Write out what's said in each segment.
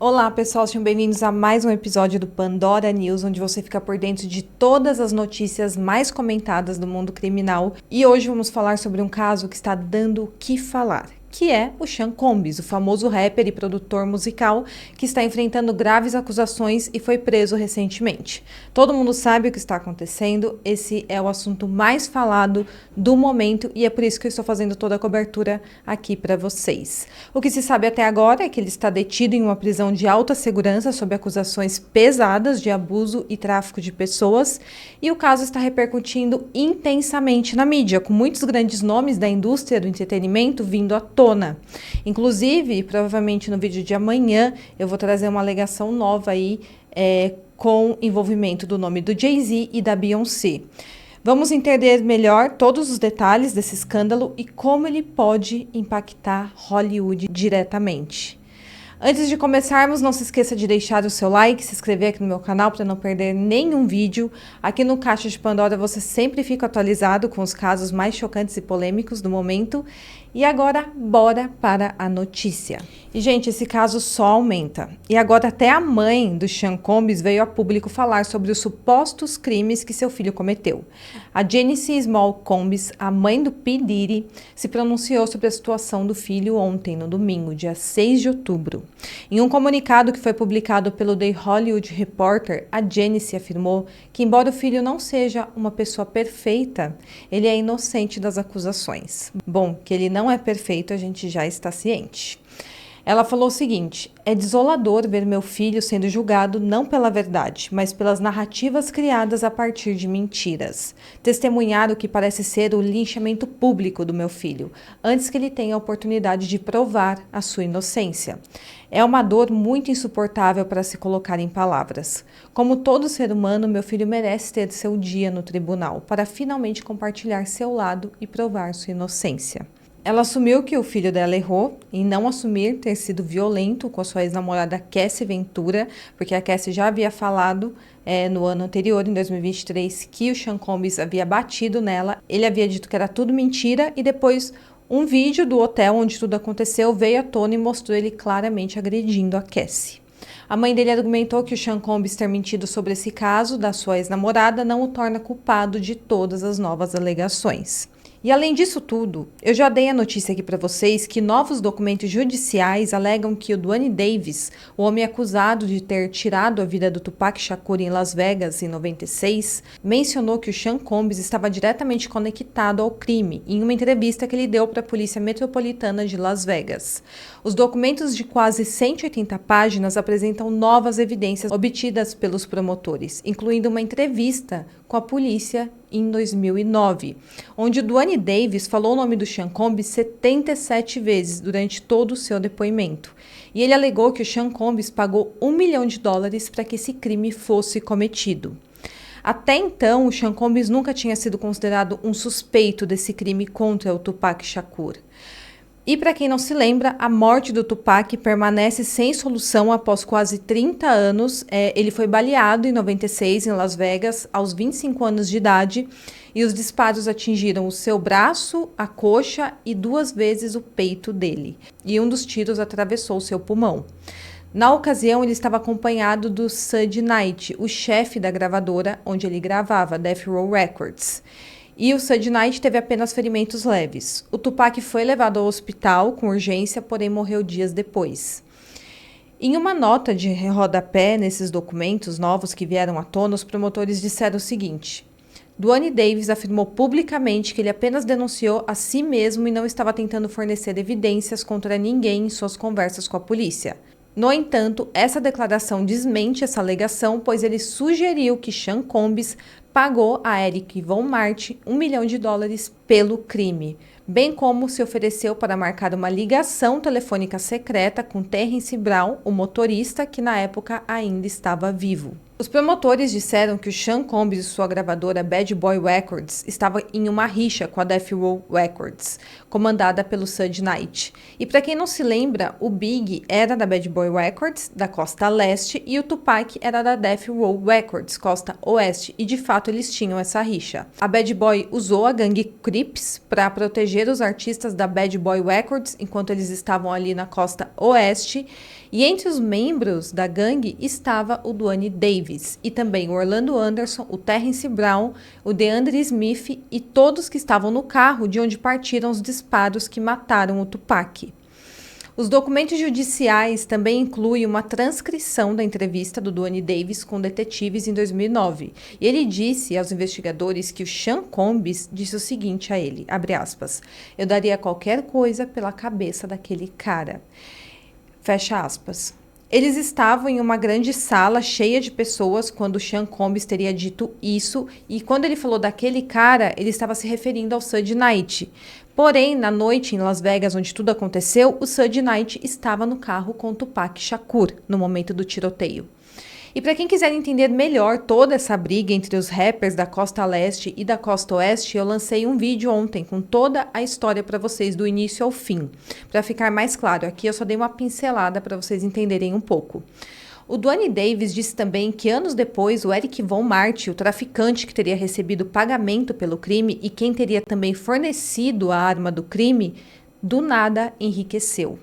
Olá pessoal, sejam bem-vindos a mais um episódio do Pandora News, onde você fica por dentro de todas as notícias mais comentadas do mundo criminal. E hoje vamos falar sobre um caso que está dando o que falar, que é o Sean Combs, o famoso rapper e produtor musical que está enfrentando graves acusações e foi preso recentemente. Todo mundo sabe o que está acontecendo, esse é o assunto mais falado do momento e é por isso que eu estou fazendo toda a cobertura aqui para vocês. O que se sabe até agora é que ele está detido em uma prisão de alta segurança sob acusações pesadas de abuso e tráfico de pessoas e o caso está repercutindo intensamente na mídia, com muitos grandes nomes da indústria do entretenimento vindo à tona. Inclusive, provavelmente no vídeo de amanhã, eu vou trazer uma alegação nova aí com envolvimento do nome do Jay-Z e da Beyoncé. Vamos entender melhor todos os detalhes desse escândalo e como ele pode impactar Hollywood diretamente. Antes de começarmos, não se esqueça de deixar o seu like, se inscrever aqui no meu canal para não perder nenhum vídeo. Aqui no Caixa de Pandora você sempre fica atualizado com os casos mais chocantes e polêmicos do momento. E agora, bora para a notícia. E, gente, esse caso só aumenta. E agora até a mãe do Sean Combs veio a público falar sobre os supostos crimes que seu filho cometeu. A Janice Small Combs, a mãe do P. Diddy, se pronunciou sobre a situação do filho ontem, no domingo, dia 6 de outubro. Em um comunicado que foi publicado pelo The Hollywood Reporter, a Janice afirmou que, embora o filho não seja uma pessoa perfeita, ele é inocente das acusações. Bom, que ele não é perfeito, a gente já está ciente. Ela falou o seguinte: é desolador ver meu filho sendo julgado não pela verdade, mas pelas narrativas criadas a partir de mentiras. Testemunhar o que parece ser o linchamento público do meu filho, antes que ele tenha a oportunidade de provar a sua inocência. É uma dor muito insuportável para se colocar em palavras. Como todo ser humano, meu filho merece ter seu dia no tribunal, para finalmente compartilhar seu lado e provar sua inocência. Ela assumiu que o filho dela errou em não assumir ter sido violento com a sua ex-namorada Cassie Ventura, porque a Cassie já havia falado no ano anterior, em 2023, que o Sean Combs havia batido nela. Ele havia dito que era tudo mentira e depois um vídeo do hotel onde tudo aconteceu veio à tona e mostrou ele claramente agredindo a Cassie. A mãe dele argumentou que o Sean Combs ter mentido sobre esse caso da sua ex-namorada não o torna culpado de todas as novas alegações. E além disso tudo, eu já dei a notícia aqui para vocês que novos documentos judiciais alegam que o Duane Davis, o homem acusado de ter tirado a vida do Tupac Shakur em Las Vegas em 96, mencionou que o Sean Combs estava diretamente conectado ao crime em uma entrevista que ele deu para a Polícia Metropolitana de Las Vegas. Os documentos de quase 180 páginas apresentam novas evidências obtidas pelos promotores, incluindo uma entrevista com a polícia em 2009, onde Duane Davis falou o nome do Sean Combs 77 vezes durante todo o seu depoimento. E ele alegou que o Sean Combs pagou $1 milhão para que esse crime fosse cometido. Até então, o Sean Combs nunca tinha sido considerado um suspeito desse crime contra o Tupac Shakur. E para quem não se lembra, a morte do Tupac permanece sem solução após quase 30 anos. Ele foi baleado em 96 em Las Vegas, aos 25 anos de idade, e os disparos atingiram o seu braço, a coxa e 2 vezes o peito dele. E um dos tiros atravessou o seu pulmão. Na ocasião, ele estava acompanhado do Suge Knight, o chefe da gravadora onde ele gravava, Death Row Records. E o Suge Knight teve apenas ferimentos leves. O Tupac foi levado ao hospital com urgência, porém morreu dias depois. Em uma nota de rodapé nesses documentos novos que vieram à tona, os promotores disseram o seguinte: Duane Davis afirmou publicamente que ele apenas denunciou a si mesmo e não estava tentando fornecer evidências contra ninguém em suas conversas com a polícia. No entanto, essa declaração desmente essa alegação, pois ele sugeriu que Sean Combs pagou a Eric Von Mart $1 milhão pelo crime, bem como se ofereceu para marcar uma ligação telefônica secreta com Terrence Brown, o motorista, que na época ainda estava vivo. Os promotores disseram que o Sean Combs e sua gravadora Bad Boy Records estavam em uma rixa com a Death Row Records, comandada pelo Suge Knight. E para quem não se lembra, o Big era da Bad Boy Records, da costa leste, e o Tupac era da Death Row Records, costa oeste, e de fato eles tinham essa rixa. A Bad Boy usou a gangue Crips para proteger os artistas da Bad Boy Records enquanto eles estavam ali na costa oeste, E entre os membros da gangue estava o Duane Davis e também o Orlando Anderson, o Terrence Brown, o DeAndre Smith e todos que estavam no carro de onde partiram os disparos que mataram o Tupac. Os documentos judiciais também incluem uma transcrição da entrevista do Duane Davis com detetives em 2009. E ele disse aos investigadores que o Sean Combs disse o seguinte a ele, abre aspas, eu daria qualquer coisa pela cabeça daquele cara. Fecha aspas. Eles estavam em uma grande sala cheia de pessoas quando o Sean Combs teria dito isso, e quando ele falou daquele cara, ele estava se referindo ao Suge Knight. Porém, na noite em Las Vegas, onde tudo aconteceu, o Suge Knight estava no carro com Tupac Shakur, no momento do tiroteio. E para quem quiser entender melhor toda essa briga entre os rappers da costa leste e da costa oeste, eu lancei um vídeo ontem com toda a história para vocês, do início ao fim. Para ficar mais claro, aqui eu só dei uma pincelada para vocês entenderem um pouco. O Duane Davis disse também que anos depois, o Eric Von Marti, o traficante que teria recebido pagamento pelo crime e quem teria também fornecido a arma do crime, do nada enriqueceu.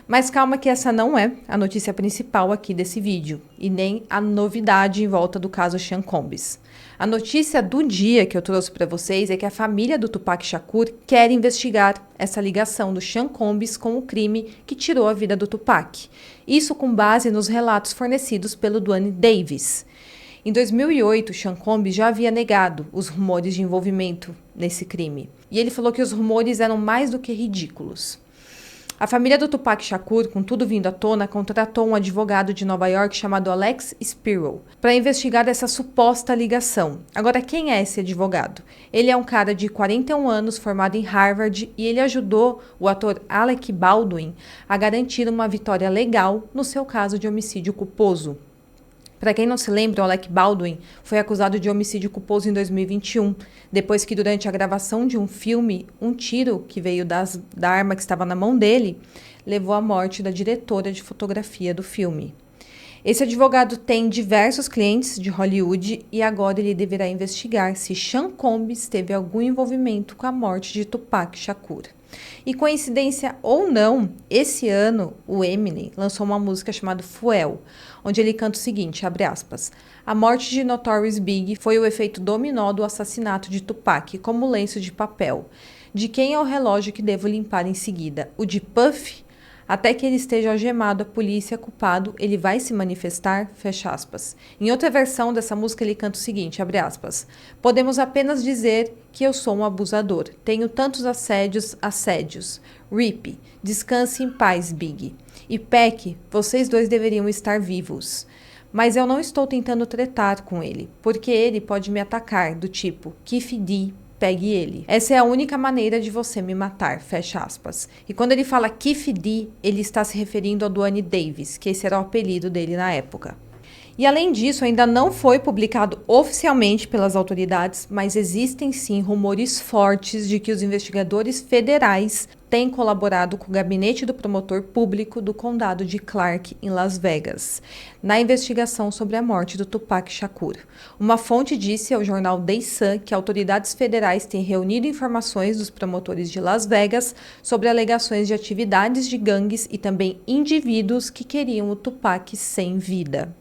Mas calma que essa não é a notícia principal aqui desse vídeo, e nem a novidade em volta do caso Sean Combs. A notícia do dia que eu trouxe para vocês é que a família do Tupac Shakur quer investigar essa ligação do Sean Combs com o crime que tirou a vida do Tupac. Isso com base nos relatos fornecidos pelo Duane Davis. Em 2008, Sean Combs já havia negado os rumores de envolvimento nesse crime. E ele falou que os rumores eram mais do que ridículos. A família do Tupac Shakur, com tudo vindo à tona, contratou um advogado de Nova York chamado Alex Spiro para investigar essa suposta ligação. Agora, quem é esse advogado? Ele é um cara de 41 anos, formado em Harvard, e ele ajudou o ator Alec Baldwin a garantir uma vitória legal no seu caso de homicídio culposo. Para quem não se lembra, o Alec Baldwin foi acusado de homicídio culposo em 2021, depois que durante a gravação de um filme, um tiro que veio da arma que estava na mão dele, levou à morte da diretora de fotografia do filme. Esse advogado tem diversos clientes de Hollywood e agora ele deverá investigar se Sean Combs teve algum envolvimento com a morte de Tupac Shakur. E coincidência ou não, esse ano o Eminem lançou uma música chamada Fuel, onde ele canta o seguinte, abre aspas, a morte de Notorious Big foi o efeito dominó do assassinato de Tupac, como lenço de papel. De quem é o relógio que devo limpar em seguida? O de Puff? Até que ele esteja algemado, a polícia culpado, ele vai se manifestar, fecha aspas. Em outra versão dessa música ele canta o seguinte, abre aspas, podemos apenas dizer que eu sou um abusador, tenho tantos assédios. RIP, descanse em paz, Big. E Pac, vocês dois deveriam estar vivos. Mas eu não estou tentando tretar com ele, porque ele pode me atacar, do tipo, Kif D, pegue ele. Essa é a única maneira de você me matar, fecha aspas. E quando ele fala Kif D, ele está se referindo ao Duane Davis, que esse era o apelido dele na época. E além disso, ainda não foi publicado oficialmente pelas autoridades, mas existem sim rumores fortes de que os investigadores federais têm colaborado com o gabinete do promotor público do condado de Clark, em Las Vegas, na investigação sobre a morte do Tupac Shakur. Uma fonte disse ao jornal The Sun que autoridades federais têm reunido informações dos promotores de Las Vegas sobre alegações de atividades de gangues e também indivíduos que queriam o Tupac sem vida.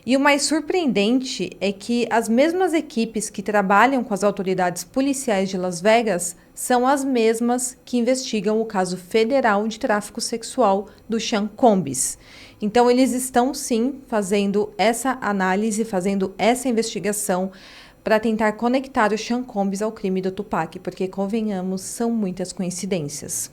E o mais surpreendente é que as mesmas equipes que trabalham com as autoridades policiais de Las Vegas são as mesmas que investigam o caso federal de tráfico sexual do Sean Combs. Então, eles estão sim fazendo essa análise, fazendo essa investigação para tentar conectar o Sean Combs ao crime do Tupac, porque, convenhamos, são muitas coincidências.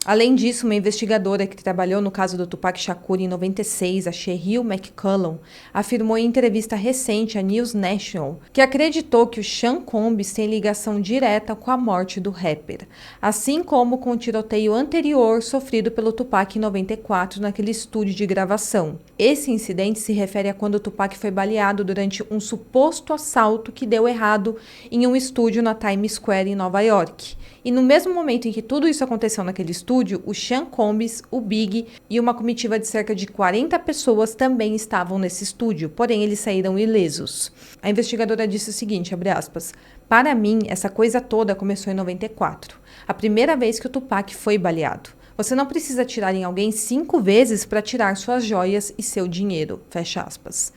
Além disso, uma investigadora que trabalhou no caso do Tupac Shakur em 96, a Cheryl McCollum, afirmou em entrevista recente à News National que acreditou que o Sean Combs tem ligação direta com a morte do rapper, assim como com o tiroteio anterior sofrido pelo Tupac em 94 naquele estúdio de gravação. Esse incidente se refere a quando o Tupac foi baleado durante um suposto assalto que deu errado em um estúdio na Times Square em Nova York. E no mesmo momento em que tudo isso aconteceu naquele estúdio, o Sean Combs, o Big e uma comitiva de cerca de 40 pessoas também estavam nesse estúdio, porém eles saíram ilesos. A investigadora disse o seguinte, abre aspas, para mim, essa coisa toda começou em 94, a primeira vez que o Tupac foi baleado. Você não precisa atirar em alguém 5 vezes para tirar suas joias e seu dinheiro, fecha aspas.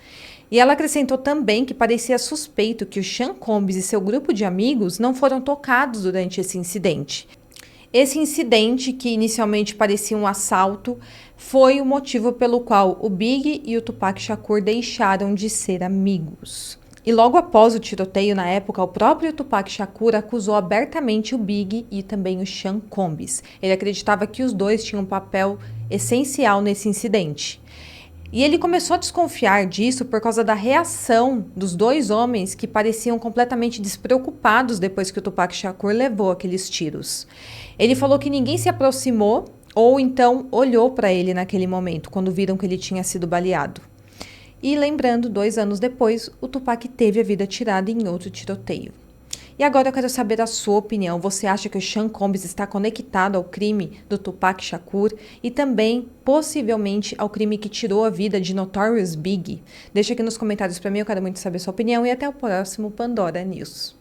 E ela acrescentou também que parecia suspeito que o Sean Combs e seu grupo de amigos não foram tocados durante esse incidente. Esse incidente, que inicialmente parecia um assalto, foi o motivo pelo qual o Big e o Tupac Shakur deixaram de ser amigos. E logo após o tiroteio, na época, o próprio Tupac Shakur acusou abertamente o Big e também o Sean Combs. Ele acreditava que os dois tinham um papel essencial nesse incidente. E ele começou a desconfiar disso por causa da reação dos dois homens que pareciam completamente despreocupados depois que o Tupac Shakur levou aqueles tiros. Ele falou que ninguém se aproximou ou então olhou para ele naquele momento, quando viram que ele tinha sido baleado. E lembrando, 2 anos depois, o Tupac teve a vida tirada em outro tiroteio. E agora eu quero saber a sua opinião. Você acha que o Sean Combs está conectado ao crime do Tupac Shakur e também, possivelmente, ao crime que tirou a vida de Notorious Big? Deixa aqui nos comentários para mim, eu quero muito saber a sua opinião e até o próximo Pandora News.